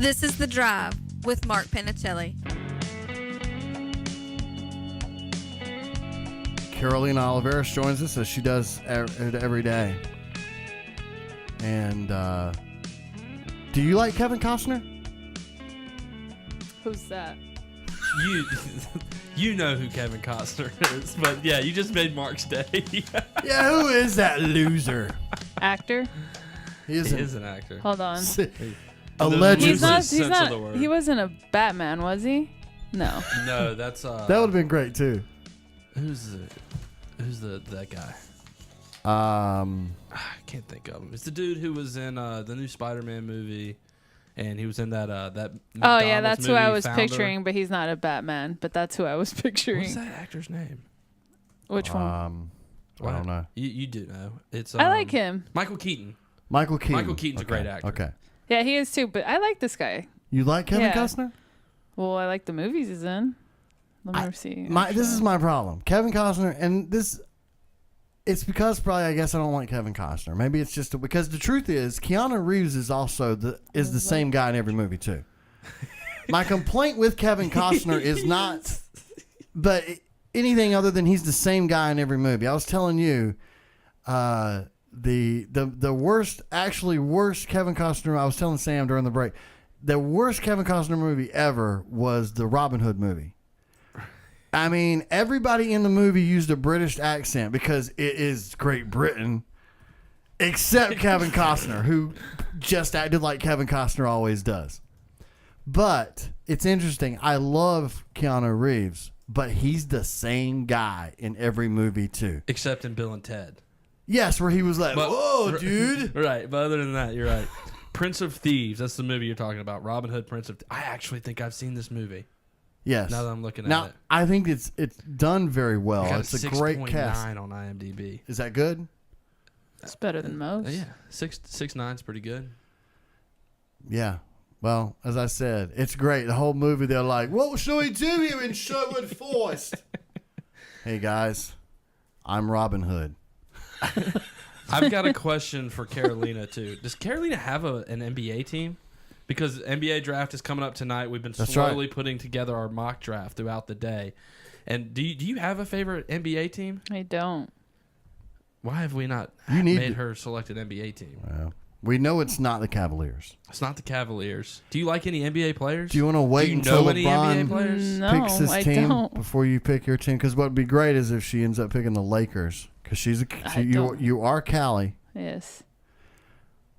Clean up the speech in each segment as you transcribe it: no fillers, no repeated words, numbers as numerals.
This is The Drive with Mark Panatelli. Carolina Oliveris joins us as she does every day. And do you like Kevin Costner? Who's that? You know who Kevin Costner is, but yeah, you just made Mark's day. Yeah, who is that loser? Actor? He He is an actor. Hold on. Allegedly. He's not. Sense of the word. He wasn't a Batman, was he? No. No, that's That would have been great too. who's that guy? Um, I can't think of him. It's the dude who was in the new Spider-Man movie, and he was in that Oh McDonald's yeah, that's who movie, I was Founder. picturing, but he's not a Batman. But that's who I was picturing. What's that actor's name? Which one? I don't know. You do know. It's I like him. Michael Keaton. Michael Keaton. Michael Keaton's a great actor. Okay. Yeah, he is too. But I like this guy. You like Kevin Yeah. Costner? Well, I like the movies he's in. Let me see. This is my problem. Kevin Costner, and this, it's because probably I guess I don't like Kevin Costner. Maybe it's just because the truth is Keanu Reeves is also the same guy in every movie too. My complaint with Kevin Costner is not, but anything other than he's the same guy in every movie. I was telling you, the worst Kevin Costner. I was telling Sam during the break, the worst Kevin Costner movie ever was the Robin Hood movie. I mean, everybody in the movie used a British accent because it is Great Britain, except Kevin Costner, who just acted like Kevin Costner always does. But it's interesting. I love Keanu Reeves, but he's the same guy in every movie too. Except in Bill and Ted. Yes, where he was like, But- whoa, dude. Right, but other than that, you're right. Prince of Thieves, that's the movie you're talking about. Robin Hood, Prince of Thieves. I actually think I've seen this movie. Yes. Now that I'm looking at Now, it. I think it's done very well. I got It's a great cast. 6.9 on IMDb. Is that good? It's better than most. Yeah, 6.9's pretty good. Yeah. Well, as I said, it's great. The whole movie, they're like, what shall we do here in Sherwood Forest? Hey, guys, I'm Robin Hood. I've got a question for Carolina, too. Does Carolina have an NBA team? Because NBA draft is coming up tonight. We've been That's slowly right. putting together our mock draft throughout the day. And do you have a favorite NBA team? I don't. Why have we not You need made to- her select an NBA team? Well, we know it's not the Cavaliers. It's not the Cavaliers. Do you like any NBA players? Do you want to wait Do you until know any NBA LeBron players? No, picks his I team don't. before you pick your team? Because what would be great is if she ends up picking the Lakers. Because you are Cali, Yes.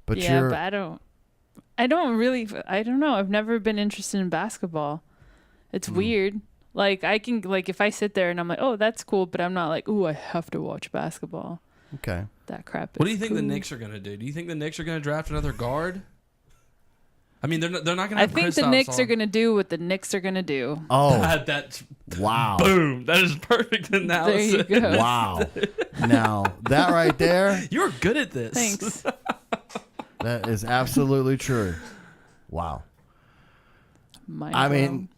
but yeah, you're but I don't know. I've never been interested in basketball. It's weird. Like if I sit there and I'm like, oh, that's cool, but I'm not like, oh, I have to watch basketball. okay. That crap. What do you is think the cool. Knicks are going to do? Do you think the Knicks are going to draft another guard? I mean, they're not going to I have think the Kristaps Knicks are on. going to do what the Knicks are going to do. Oh, That's wow. boom. That is perfect There analysis. you go. Wow. Now, that right there, You're good at this. Thanks. that is absolutely true. Wow. Mind I blown. mean,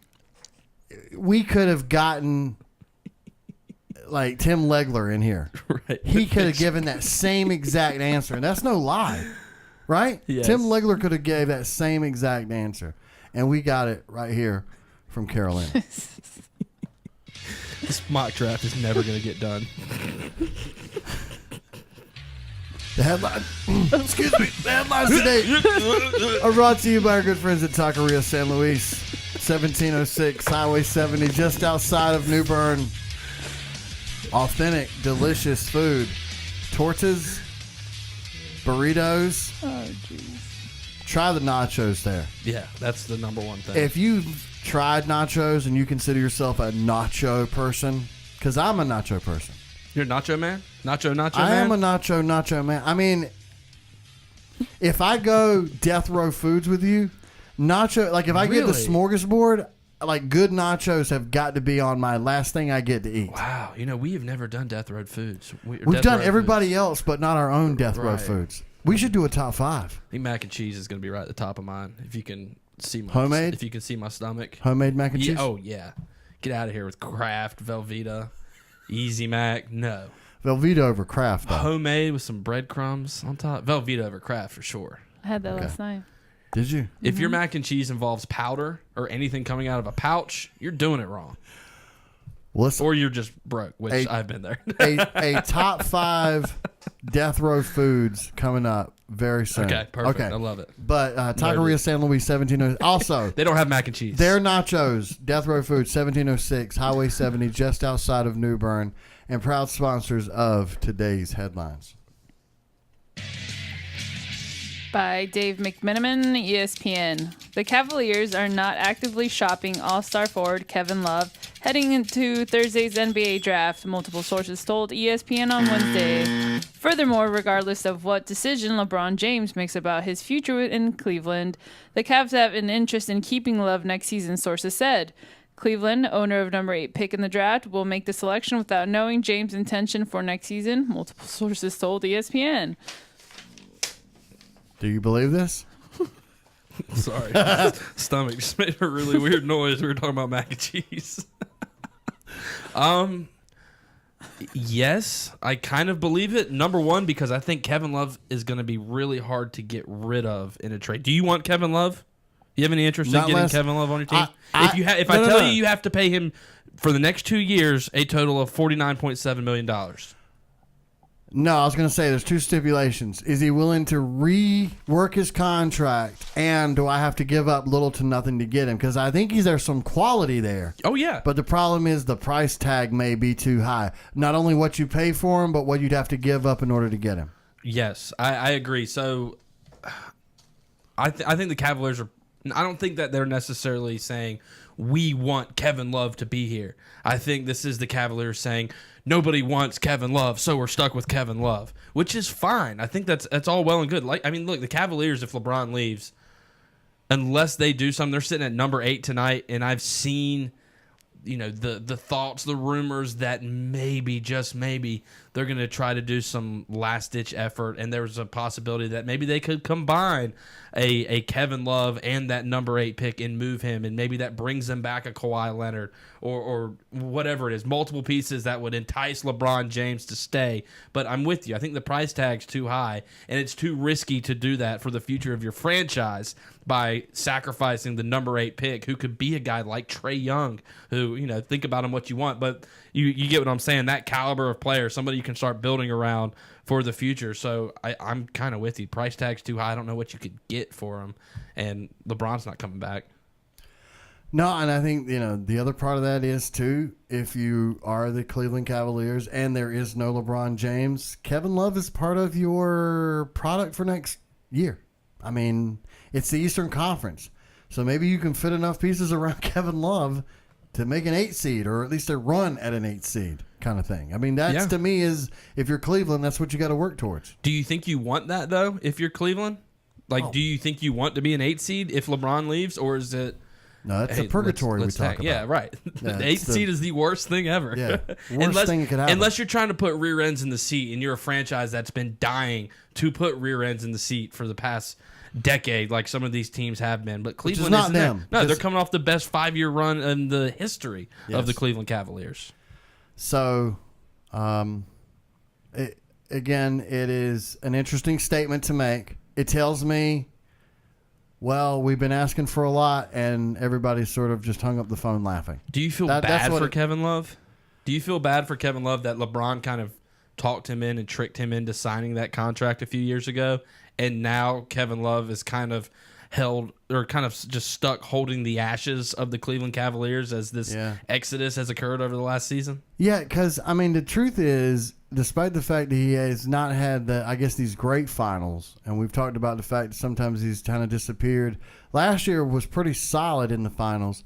we could have gotten like Tim Legler in here. Right. He could have given that same exact answer, and that's no lie, right? Yes. Tim Legler could have gave that same exact answer, and we got it right here from Carolina. This mock draft is never going to get done. The headline, excuse me, the headlines today are brought to you by our good friends at Taqueria San Luis, 1706 Highway 70, just outside of New Bern. Authentic, delicious food. Tortas, burritos. Oh, jeez. Try the nachos there. Yeah, that's the number one thing. If you've tried nachos and you consider yourself a nacho person, because I'm a nacho person. You're a nacho man? Nacho man? I am a nacho man. I mean, if I go death row foods with you, nacho, like if I get the Really? smorgasbord, like good nachos have got to be on my last thing I get to eat. Wow. You know, we have never done death row foods. We've done everybody else, but not our own death row Right. foods. We should do a top 5. I think mac and cheese is going to be right at the top of mine. If you can see my Homemade? If you can see my stomach. Homemade mac and Yeah, cheese? oh, yeah. Get out of here with Kraft, Velveeta, Easy Mac. No. Velveeta over Kraft, though. Homemade with some breadcrumbs on top. Velveeta over Kraft for sure. I had that Okay. last night. Did you? If your mac and cheese involves powder or anything coming out of a pouch, you're doing it wrong. Or you're just broke, which I've been there. a top 5 death row foods coming up very soon. Okay, perfect. I love it. But Taqueria San Luis 1706. Also, they don't have mac and cheese. Their nachos, death row food 1706, Highway 70, just outside of New Bern, and proud sponsors of today's headlines. By Dave McMenamin, ESPN. The Cavaliers are not actively shopping All-Star forward Kevin Love heading into Thursday's NBA draft, multiple sources told ESPN on Wednesday. Furthermore, regardless of what decision LeBron James makes about his future in Cleveland, the Cavs have an interest in keeping Love next season, sources said. Cleveland, owner of number 8 pick in the draft, will make the selection without knowing James' intention for next season, multiple sources told ESPN. Do you believe this? Sorry. Stomach just made a really weird noise. We were talking about mac and cheese. Yes, I kind of believe it. Number one, because I think Kevin Love is going to be really hard to get rid of in a trade. Do you want Kevin Love? You have any interest in getting Kevin Love on your team? If I tell you you have to pay him for the next 2 years a total of $49.7 million. No, I was going to say there's 2 stipulations. Is he willing to rework his contract, and do I have to give up little to nothing to get him? Because I think there's some quality there. Oh, yeah. But the problem is the price tag may be too high. Not only what you pay for him, but what you'd have to give up in order to get him. Yes, I agree. So I think the Cavaliers are – I don't think that they're necessarily saying we want Kevin Love to be here. I think this is the Cavaliers saying – nobody wants Kevin Love, so we're stuck with Kevin Love, which is fine. I think that's all well and good. Look, the Cavaliers, if LeBron leaves, unless they do something, they're sitting at number 8 tonight, and I've seen, the thoughts, the rumors that maybe, just maybe, they're going to try to do some last-ditch effort, and there's a possibility that maybe they could combine a Kevin Love and that number 8 pick and move him, and maybe that brings them back a Kawhi Leonard or whatever it is, multiple pieces that would entice LeBron James to stay. But I'm with you. I think the price tag's too high, and it's too risky to do that for the future of your franchise by sacrificing the number 8 pick, who could be a guy like Trae Young, who, think about him what you want, but you get what I'm saying, that caliber of player, somebody you can start building around for the future. So I'm kind of with you. Price tag's too high. I don't know what you could get for him, and LeBron's not coming back. No, and I think, the other part of that is, too, if you are the Cleveland Cavaliers and there is no LeBron James, Kevin Love is part of your product for next year. I mean, it's the Eastern Conference. So maybe you can fit enough pieces around Kevin Love to make an 8 seed, or at least a run at an 8 seed kind of thing. I mean, that's to me is, if you're Cleveland, that's what you got to work towards. Do you think you want that, though, if you're Cleveland? Do you think you want to be an 8 seed if LeBron leaves, or is it... No, that's the purgatory we talk about. Yeah, right. The 8th seed is the worst thing ever. Yeah, worst thing that could happen. Unless you're trying to put rear ends in the seat, and you're a franchise that's been dying to put rear ends in the seat for the past decade, like some of these teams have been. But Cleveland isn't them. No, they're coming off the best 5-year run in the history of the Cleveland Cavaliers. So, it is an interesting statement to make. It tells me, well, we've been asking for a lot, and everybody sort of just hung up the phone laughing. Do you feel bad for Kevin Love? Do you feel bad for Kevin Love that LeBron kind of talked him in and tricked him into signing that contract a few years ago, and now Kevin Love is kind of held, or kind of just stuck holding the ashes of the Cleveland Cavaliers as this exodus has occurred over the last season? Yeah, because, I mean, the truth is, despite the fact that he has not had these great finals, and we've talked about the fact that sometimes he's kind of disappeared. Last year was pretty solid in the finals.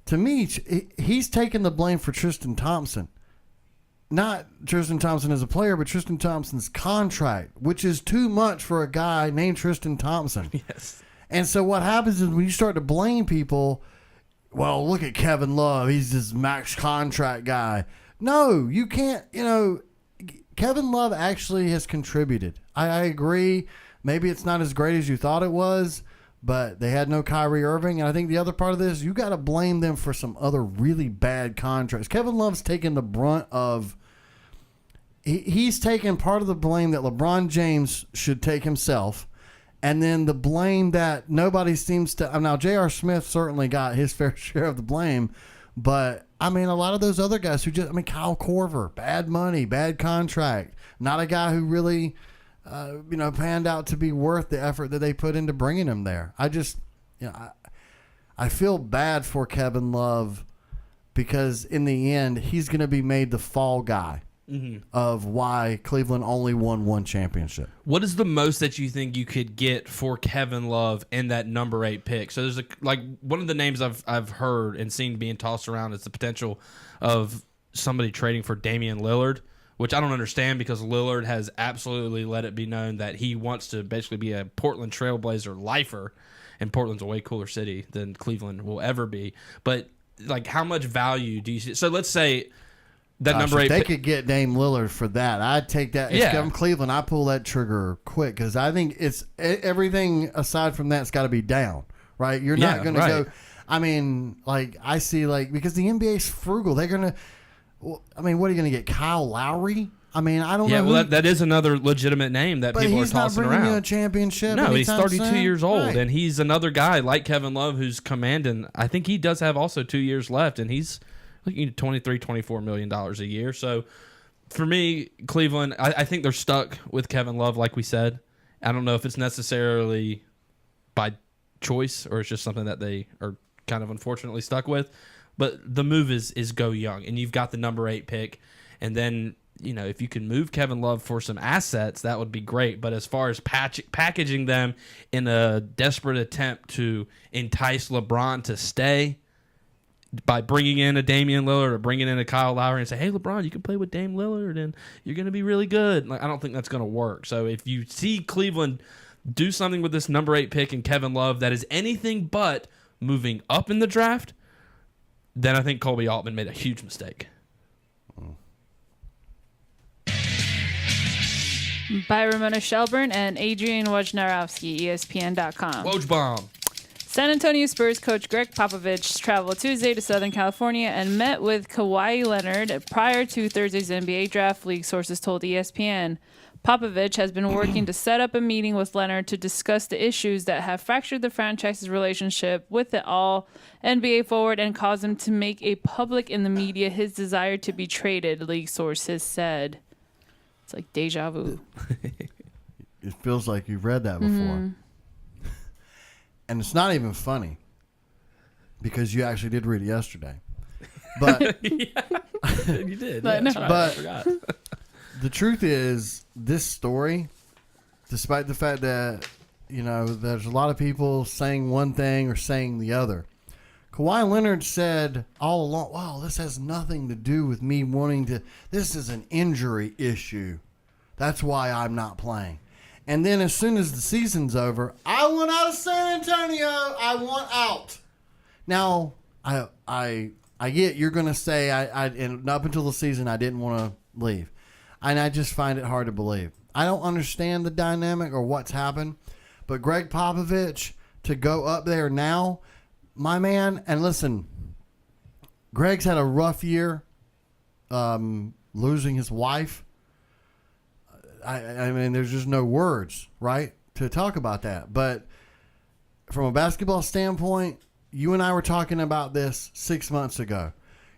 To me, he's taken the blame for Tristan Thompson. Not Tristan Thompson as a player, but Tristan Thompson's contract, which is too much for a guy named Tristan Thompson. Yes. And so what happens is when you start to blame people, well, look at Kevin Love. He's this max contract guy. No, you can't, Kevin Love actually has contributed. I agree. Maybe it's not as great as you thought it was, but they had no Kyrie Irving. And I think the other part of this, you got to blame them for some other really bad contracts. Kevin Love's taken the brunt of, he's taken part of the blame that LeBron James should take himself. And then the blame that nobody seems to. Now, J.R. Smith certainly got his fair share of the blame, but I mean, a lot of those other guys who Kyle Korver, bad money, bad contract, not a guy who really, panned out to be worth the effort that they put into bringing him there. I feel bad for Kevin Love because in the end, he's going to be made the fall guy. Of why Cleveland only won one championship. What is the most that you think you could get for Kevin Love in that number 8 pick? So there's one of the names I've heard and seen being tossed around is the potential of somebody trading for Damian Lillard, which I don't understand because Lillard has absolutely let it be known that he wants to basically be a Portland Trailblazer lifer, and Portland's a way cooler city than Cleveland will ever be. But how much value do you see? So let's say. That number 8 they could get Dame Lillard for that. I'd take that. If I'm Cleveland, I pull that trigger quick because I think it's everything aside from that's got to be down, right? You're not going to go. I mean, I see because the NBA's frugal. They're going to. What are you going to get? Kyle Lowry? I mean, I don't know. Yeah, well, that is another legitimate name that people are tossing around. But he's not bringing you a championship. No, he's 32 soon. years old, right. And he's another guy like Kevin Love who's commanding. I think he does have also 2 years left, and he's looking at $23-24 million a year. So for me, Cleveland, I think they're stuck with Kevin Love, like we said. I don't know if it's necessarily by choice or it's just something that they are kind of unfortunately stuck with. But the move is go young, and you've got the number 8 pick. And then, if you can move Kevin Love for some assets, that would be great. But as far as packaging them in a desperate attempt to entice LeBron to stay, by bringing in a Damian Lillard or bringing in a Kyle Lowry and say, hey, LeBron, you can play with Dame Lillard and you're going to be really good. I don't think that's going to work. So if you see Cleveland do something with this number 8 pick and Kevin Love that is anything but moving up in the draft, then I think Colby Altman made a huge mistake. By Ramona Shelburne and Adrian Wojnarowski, ESPN.com. Woj-bomb. San Antonio Spurs coach Greg Popovich traveled Tuesday to Southern California and met with Kawhi Leonard prior to Thursday's NBA draft, league sources told ESPN. Popovich has been working to set up a meeting with Leonard to discuss the issues that have fractured the franchise's relationship with the all-NBA forward and caused him to make a public in the media his desire to be traded, league sources said. It's like deja vu. It feels like you've read that before. And it's not even funny because you actually did read it yesterday. But You did. But, Yeah, that's right. But I forgot. the truth is, this story, despite the fact that, there's a lot of people saying one thing or saying the other, Kawhi Leonard said all along, wow, this has nothing to do with me wanting to, this is an injury issue. That's why I'm not playing. And then as soon as the season's over, I want out of San Antonio. I want out. Now, I get you're going to say and up until the season I didn't want to leave. And I just find it hard to believe. I don't understand the dynamic or what's happened. But Greg Popovich to go up there now, my man, and listen, Greg's had a rough year losing his wife. I mean, there's just no words, right, to talk about that. But from a basketball standpoint, you and I were talking about this 6 months ago.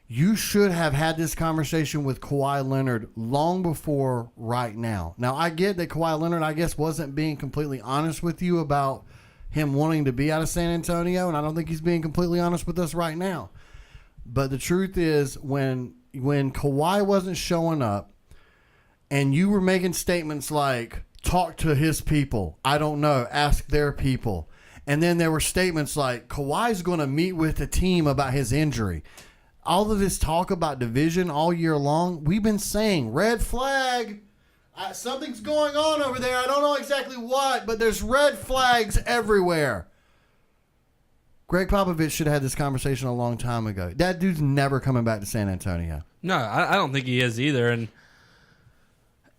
You should have had this conversation with Kawhi Leonard long before right now. Now, I get that Kawhi Leonard, I guess, wasn't being completely honest with you about him wanting to be out of San Antonio, and I don't think he's being completely honest with us right now. But the truth is, when Kawhi wasn't showing up, and you were making statements like, talk to his people. I don't know. Ask their people. And then there were statements like, Kawhi's going to meet with the team about his injury. All of this talk about division all year long, we've been saying, red flag. Something's going on over there. I don't know exactly what, but there's red flags everywhere. Greg Popovich should have had this conversation a long time ago. That dude's never coming back to San Antonio. No, I don't think he is either. And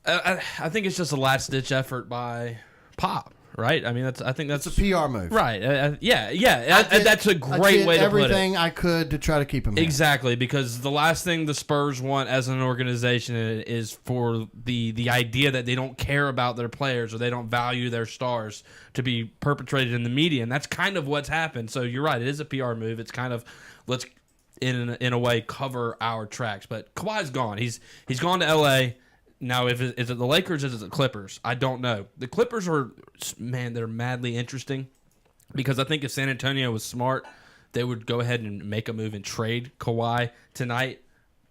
I think it's just a last-ditch effort by Pop, right? I mean, I think that's It's a PR move. right. That's a great way to put it. Everything I could to try to keep him here. Exactly, because the last thing the Spurs want as an organization is for the idea that they don't care about their players or they don't value their stars to be perpetrated in the media, and that's kind of what's happened. So you're right, it is a PR move. It's kind of let's in a way cover our tracks. But Kawhi's gone. He's gone to LA. Now, is it the Lakers or is it the Clippers? I don't know. The Clippers are, man, they're madly interesting because I think if San Antonio was smart, they would go ahead and make a move and trade Kawhi tonight.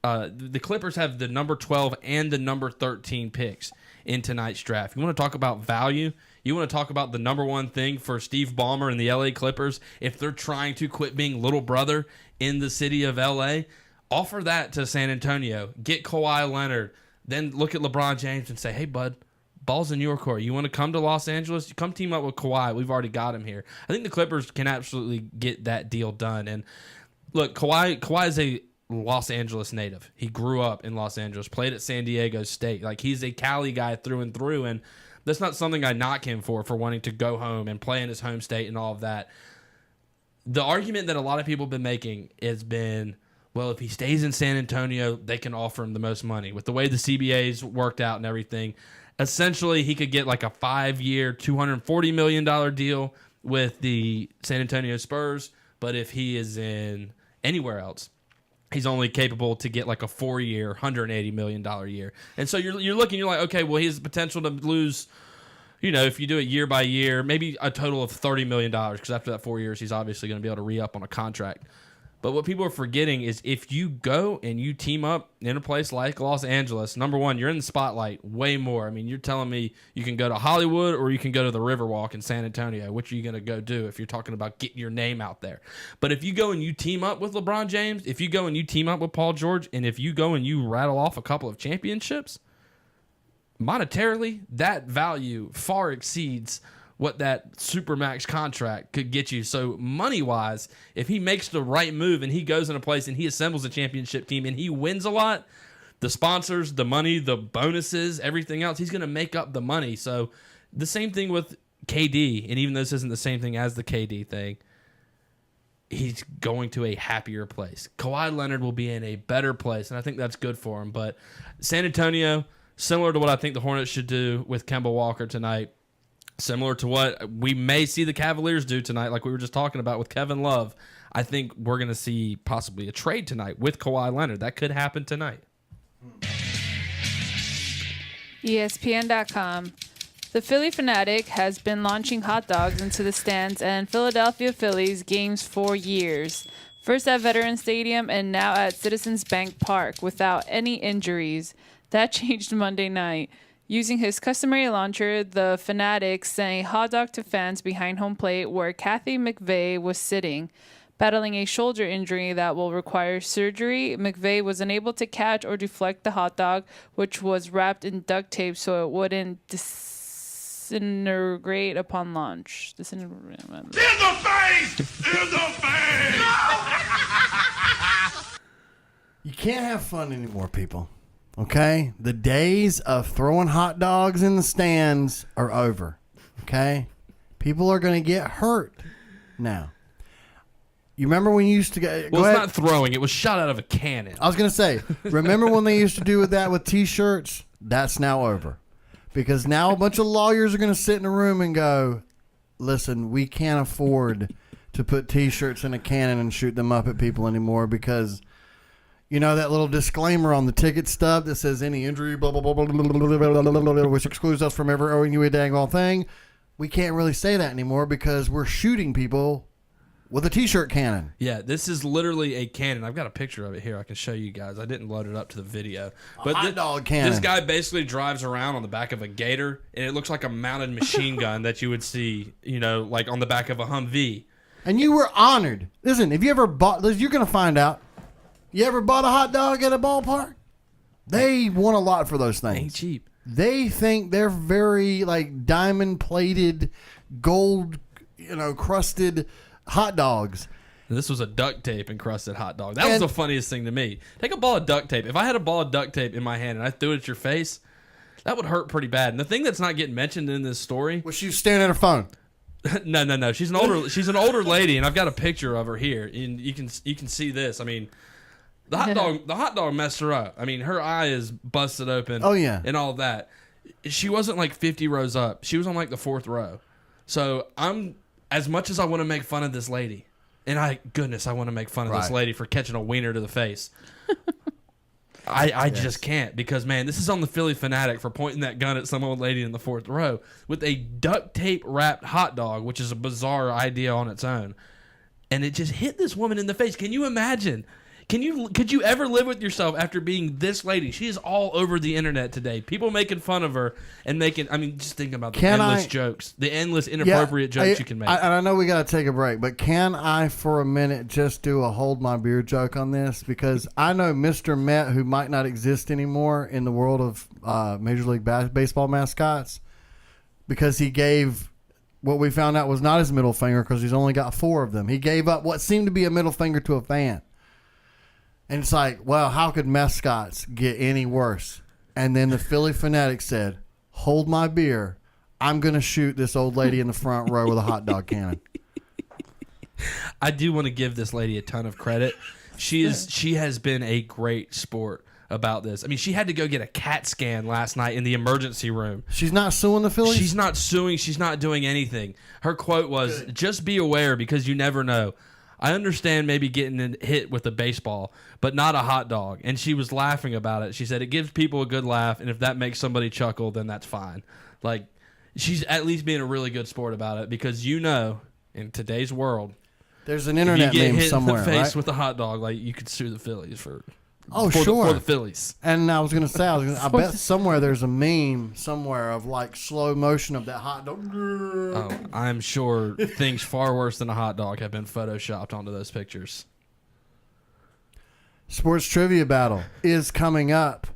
The Clippers have the number 12 and the number 13 picks in tonight's draft. You want to talk about value? You want to talk about the number one thing for Steve Ballmer and the LA Clippers if they're trying to quit being little brother in the city of LA? Offer that to San Antonio. Get Kawhi Leonard. Then look at LeBron James and say, hey, bud, ball's in your court. You want to come to Los Angeles? Come team up with Kawhi. We've already got him here. I think the Clippers can absolutely get that deal done. And look, Kawhi is a Los Angeles native. He grew up in Los Angeles, played at San Diego State. Like, he's a Cali guy through and through, and that's not something I knock him for wanting to go home and play in his home state and all of that. The argument that a lot of people have been making has been, well, if he stays in San Antonio, they can offer him the most money. With the way the CBA's worked out and everything, essentially he could get like a 5-year, $240 million deal with the San Antonio Spurs, but if he is in anywhere else, he's only capable to get like a 4-year, $180 million year. And so you're looking, you're like, okay, well, he has the potential to lose, if you do it year by year, maybe a total of $30 million, because after that 4 years, he's obviously going to be able to re-up on a contract. But what people are forgetting is if you go and you team up in a place like Los Angeles, number one, you're in the spotlight way more. I mean, you're telling me you can go to Hollywood or you can go to the Riverwalk in San Antonio. Which are you going to go do if you're talking about getting your name out there? But if you go and you team up with LeBron James, if you go and you team up with Paul George, and if you go and you rattle off a couple of championships, monetarily, that value far exceeds what that Supermax contract could get you. So money-wise, if he makes the right move and he goes in a place and he assembles a championship team and he wins a lot, the sponsors, the money, the bonuses, everything else, he's going to make up the money. So the same thing with KD, and even though this isn't the same thing as the KD thing, he's going to a happier place. Kawhi Leonard will be in a better place, and I think that's good for him. But San Antonio, similar to what I think the Hornets should do with Kemba Walker tonight, similar to what we may see the Cavaliers do tonight, like we were just talking about with Kevin Love, I think we're going to see possibly a trade tonight with Kawhi Leonard. That could happen tonight. ESPN.com. The Philly Fanatic has been launching hot dogs into the stands and Philadelphia Phillies games for years. First at Veterans Stadium and now at Citizens Bank Park without any injuries. That changed Monday night. Using his customary launcher, the Fanatic sent a hot dog to fans behind home plate where Kathy McVeigh was sitting. Battling a shoulder injury that will require surgery, McVeigh was unable to catch or deflect the hot dog, which was wrapped in duct tape so it wouldn't disintegrate upon launch. Disintegrate. In the face! In the face! You can't have fun anymore, people. Okay? The days of throwing hot dogs in the stands are over. Okay? People are going to get hurt now. You remember when you used to go Well, ahead. it's not throwing. It was shot out of a cannon. I was going to say, remember when they used to do that with T-shirts? That's now over. Because now a bunch of lawyers are going to sit in a room and go, listen, we can't afford to put T-shirts in a cannon and shoot them up at people anymore because... You know that little disclaimer on the ticket stub that says any injury, blah, blah, blah, blah, blah, blah, blah, blah, blah, blah, which excludes us from ever owing you a dang all thing. We can't really say that anymore because we're shooting people with a T-shirt cannon. Yeah, this is literally a cannon. I've got a picture of it here. I can show you guys. I didn't load it up to the video. But hot dog cannon. This guy basically drives around on the back of a Gator, and it looks like a mounted machine gun that you would see, like on the back of a Humvee. And you were honored. Listen, if you ever bought, you're going to find out. You ever bought a hot dog at a ballpark? They want a lot for those things. Ain't cheap. They think they're very like diamond plated, gold, crusted hot dogs. This was a duct tape encrusted hot dog. That was the funniest thing to me. Take a ball of duct tape. If I had a ball of duct tape in my hand and I threw it at your face, That would hurt pretty bad. And the thing that's not getting mentioned in this story, Was she staring at her phone? no. She's an older lady, and I've got a picture of her here, and you can see this. I mean, the hot dog messed her up. I mean, her eye is busted open. Oh, yeah. And all of that. She wasn't like 50 rows up. She was on like the 4th row. So as much as I want to make fun of this lady, and I want to make fun of this lady for catching a wiener to the face. I just can't, because, man, this is on the Philly Fanatic for pointing that gun at some old lady in the 4th row with a duct tape wrapped hot dog, which is a bizarre idea on its own. And it just hit this woman in the face. Can you imagine? Could you ever live with yourself after being this lady? She is all over the internet today. People making fun of her and just think about the endless jokes, the endless inappropriate jokes you can make. And I know we got to take a break, but can I for a minute just do a hold my beer joke on this? Because I know Mr. Met, who might not exist anymore in the world of Major League Baseball mascots, because he gave what we found out was not his middle finger, because he's only got 4 of them. He gave up what seemed to be a middle finger to a fan. And it's like, well, how could mascots get any worse? And then the Philly Fanatic said, hold my beer. I'm going to shoot this old lady in the front row with a hot dog cannon. I do want to give this lady a ton of credit. She has been a great sport about this. I mean, she had to go get a CAT scan last night in the emergency room. She's not suing the Phillies? She's not suing. She's not doing anything. Her quote was, just be aware, because you never know. I understand maybe getting hit with a baseball, but not a hot dog. And she was laughing about it. She said it gives people a good laugh, and if that makes somebody chuckle, then that's fine. Like, she's at least being a really good sport about it, because in today's world, there's an internet if you get meme hit somewhere, in the face right? with a hot dog, like, you could sue the Phillies for sure. for the Phillies. And I was going to say, I bet somewhere there's a meme somewhere of like slow motion of that hot dog. Oh, I'm sure things far worse than a hot dog have been photoshopped onto those pictures. Sports Trivia Battle is coming up.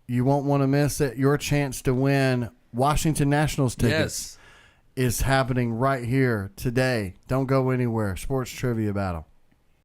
You won't want to miss it. Your chance to win Washington Nationals tickets is happening right here today. Don't go anywhere. Sports Trivia Battle.